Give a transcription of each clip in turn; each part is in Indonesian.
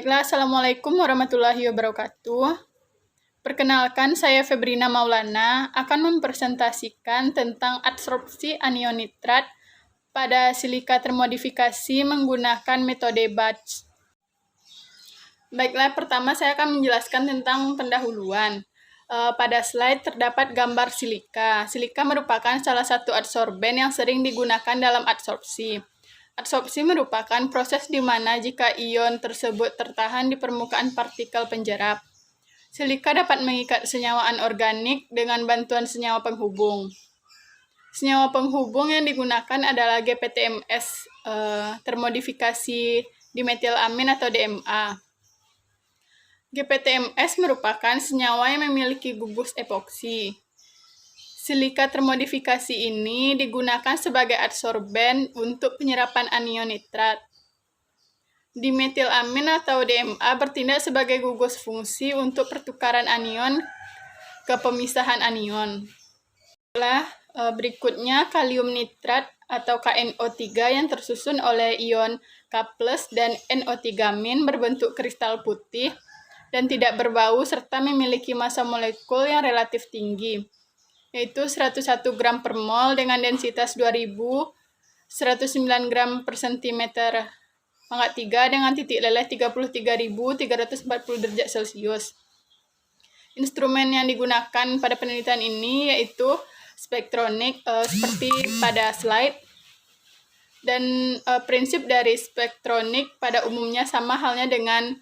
Baiklah, Assalamualaikum warahmatullahi wabarakatuh. Perkenalkan, saya Febrina Maulana akan mempresentasikan tentang adsorpsi anion nitrat pada silika termodifikasi menggunakan metode batch. Baiklah, pertama saya akan menjelaskan tentang pendahuluan. Pada slide terdapat gambar silika. Silika merupakan salah satu adsorben yang sering digunakan dalam adsorpsi. Adsorpsi merupakan proses di mana jika ion tersebut tertahan di permukaan partikel penjerap. Silika dapat mengikat senyawa anorganik dengan bantuan senyawa penghubung. Senyawa penghubung yang digunakan adalah GPTMS, termodifikasi dimetilamin atau DMA. GPTMS merupakan senyawa yang memiliki gugus epoksi. Silika termodifikasi ini digunakan sebagai adsorben untuk penyerapan anion nitrat. Dimetilamin atau DMA bertindak sebagai gugus fungsi untuk pertukaran anion ke pemisahan anion. Berikutnya kalium nitrat atau KNO3 yang tersusun oleh ion K+ dan NO3- berbentuk kristal putih dan tidak berbau serta memiliki massa molekul yang relatif tinggi, yaitu 101 gram per mol dengan densitas 2000, 109 gram per centimeter pangkat 3 dengan titik leleh 33.340 derajat Celcius. Instrumen yang digunakan pada penelitian ini yaitu spektronik seperti pada slide. Dan prinsip dari spektronik pada umumnya sama halnya dengan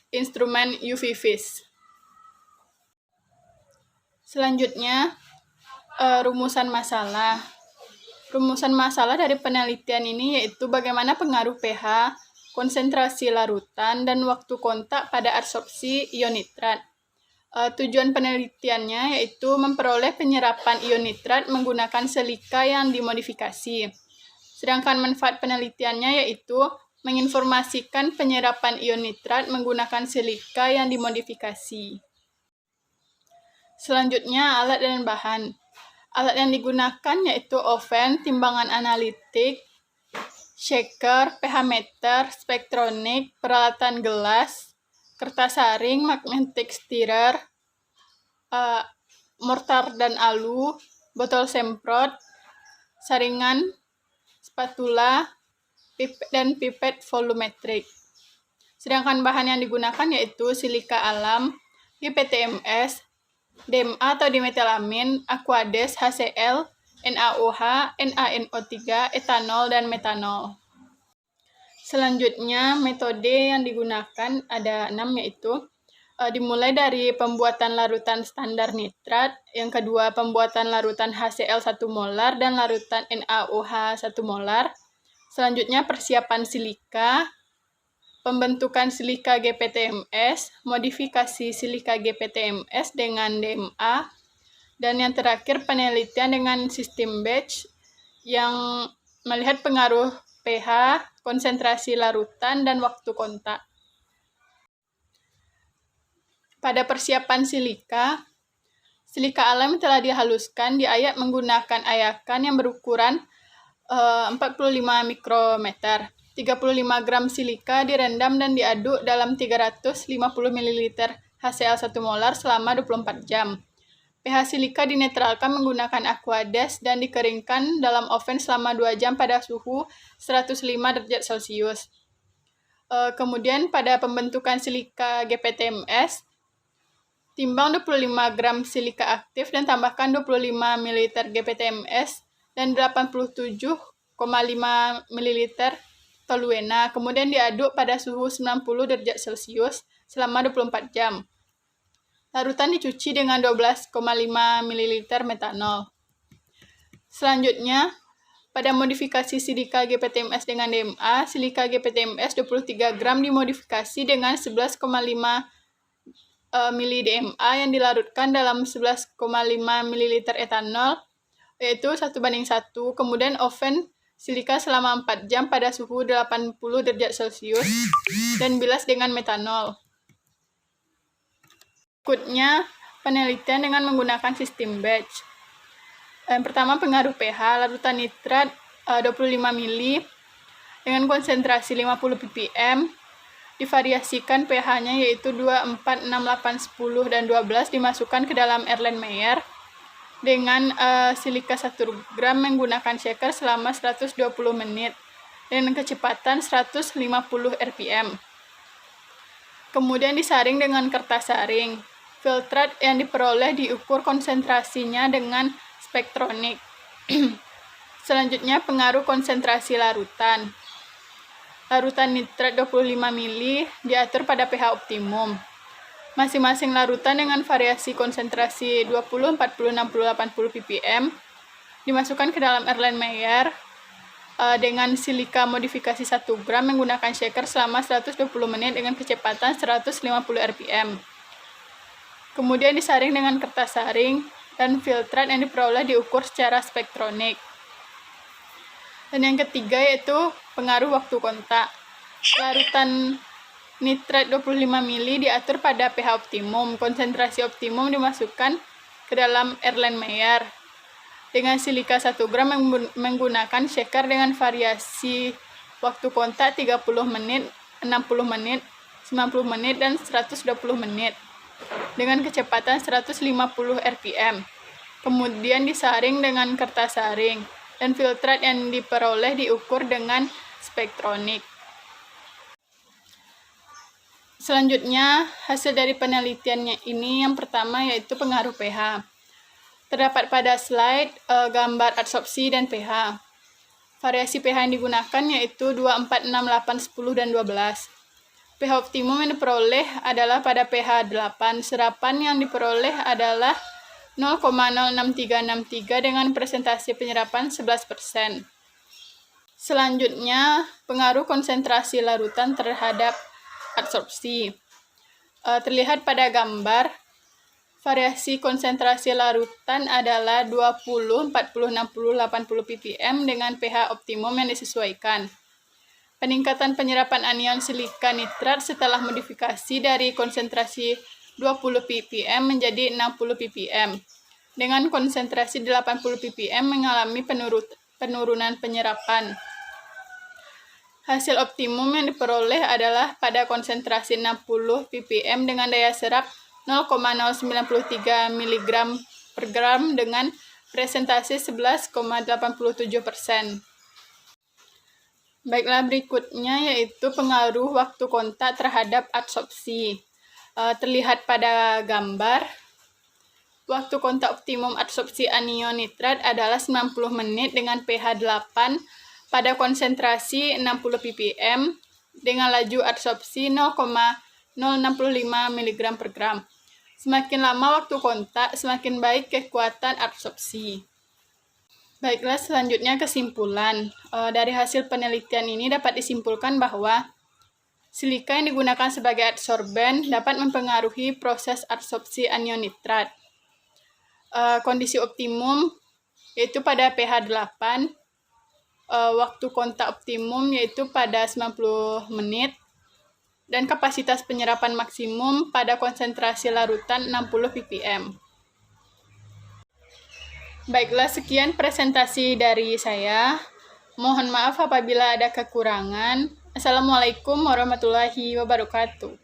instrumen UV vis. Selanjutnya, rumusan masalah. Rumusan masalah dari penelitian ini yaitu bagaimana pengaruh pH, konsentrasi larutan, dan waktu kontak pada adsorpsi ion nitrat. Tujuan penelitiannya yaitu memperoleh penyerapan ion nitrat menggunakan silika yang dimodifikasi. Sedangkan manfaat penelitiannya yaitu menginformasikan penyerapan ion nitrat menggunakan silika yang dimodifikasi. Selanjutnya, alat dan bahan. Alat yang digunakan yaitu oven, timbangan analitik, shaker, pH meter, spektronik, peralatan gelas, kertas saring, magnetic stirrer, mortar dan alu, botol semprot, saringan, spatula, dan pipet volumetrik. Sedangkan bahan yang digunakan yaitu silika alam, GPTMS, DMA atau dimetilamin, Aquades, HCl, NaOH, NaNO3, etanol, dan metanol. Selanjutnya, metode yang digunakan ada 6 yaitu dimulai dari pembuatan larutan standar nitrat, yang kedua pembuatan larutan HCl 1 molar dan larutan NaOH 1 molar. Selanjutnya persiapan silika, pembentukan silika GPTMS, modifikasi silika GPTMS dengan DMA, dan yang terakhir penelitian dengan sistem batch yang melihat pengaruh pH, konsentrasi larutan, dan waktu kontak. Pada persiapan silika, silika alam telah dihaluskan, diayak menggunakan ayakan yang berukuran 45 mikrometer. 35 gram silika direndam dan diaduk dalam 350 ml HCl 1 molar selama 24 jam. pH silika dinetralkan menggunakan Aquades dan dikeringkan dalam oven selama 2 jam pada suhu 105 derajat Celcius. Kemudian pada pembentukan silika GPTMS, timbang 25 gram silika aktif dan tambahkan 25 ml GPTMS dan 87,5 ml toluena, kemudian diaduk pada suhu 90 derajat Celcius selama 24 jam. Larutan dicuci dengan 12,5 ml metanol. Selanjutnya, pada modifikasi silika GPTMS dengan DMA, silika GPTMS 23 gram dimodifikasi dengan 11,5 ml DMA yang dilarutkan dalam 11,5 ml etanol, yaitu 1:1, kemudian oven silika selama 4 jam pada suhu 80 derajat Celcius dan bilas dengan metanol. Berikutnya, penelitian dengan menggunakan sistem batch. Yang pertama, pengaruh pH, larutan nitrat 25 ml dengan konsentrasi 50 ppm divariasikan pH-nya yaitu 2, 4, 6, 8, 10, dan 12 dimasukkan ke dalam Erlenmeyer dengan silika 1 gram menggunakan shaker selama 120 menit dengan kecepatan 150 rpm. Kemudian disaring dengan kertas saring. Filtrat yang diperoleh diukur konsentrasinya dengan spektronik. Selanjutnya pengaruh konsentrasi larutan. Larutan nitrat 25 mili diatur pada pH optimum. Masing-masing larutan dengan variasi konsentrasi 20, 40, 60, 80 ppm dimasukkan ke dalam Erlenmeyer dengan silika modifikasi 1 gram menggunakan shaker selama 120 menit dengan kecepatan 150 rpm. Kemudian disaring dengan kertas saring dan filtrat yang diperoleh diukur secara spektronik. Dan yang ketiga yaitu pengaruh waktu kontak. Larutan nitrat 25 mili diatur pada pH optimum. Konsentrasi optimum dimasukkan ke dalam Erlenmeyer dengan silika 1 gram menggunakan shaker dengan variasi waktu kontak 30 menit, 60 menit, 90 menit, dan 120 menit dengan kecepatan 150 rpm. Kemudian disaring dengan kertas saring dan filtrat yang diperoleh diukur dengan spektronik. Selanjutnya, hasil dari penelitiannya ini yang pertama yaitu pengaruh pH. Terdapat pada slide gambar adsorpsi dan pH. Variasi pH yang digunakan yaitu 2, 4, 6, 8, 10, dan 12. pH optimum yang diperoleh adalah pada pH 8. Serapan yang diperoleh adalah 0,06363 dengan presentasi penyerapan 11%. Selanjutnya, pengaruh konsentrasi larutan terhadap adsorpsi. Terlihat pada gambar. Variasi konsentrasi larutan adalah 20, 40, 60, 80 ppm dengan pH optimum yang disesuaikan. Peningkatan penyerapan anion silika nitrat setelah modifikasi dari konsentrasi 20 ppm menjadi 60 ppm. Dengan konsentrasi 80 ppm mengalami penurunan penyerapan. Hasil optimum yang diperoleh adalah pada konsentrasi 60 ppm dengan daya serap 0,093 mg per gram dengan presentasi 11,87%. Baiklah, berikutnya yaitu pengaruh waktu kontak terhadap adsorpsi. Terlihat pada gambar, waktu kontak optimum adsorpsi anion nitrat adalah 90 menit dengan pH 8 pada konsentrasi 60 ppm dengan laju adsorpsi 0,065 mg per gram. Semakin lama waktu kontak, semakin baik kekuatan adsorpsi. Baiklah, selanjutnya kesimpulan. Dari hasil penelitian ini dapat disimpulkan bahwa silika yang digunakan sebagai adsorben dapat mempengaruhi proses adsorpsi anion nitrat. Kondisi optimum yaitu pada pH 8, waktu kontak optimum yaitu pada 90 menit, dan kapasitas penyerapan maksimum pada konsentrasi larutan 60 ppm. Baiklah, sekian presentasi dari saya. Mohon maaf apabila ada kekurangan. Assalamualaikum warahmatullahi wabarakatuh.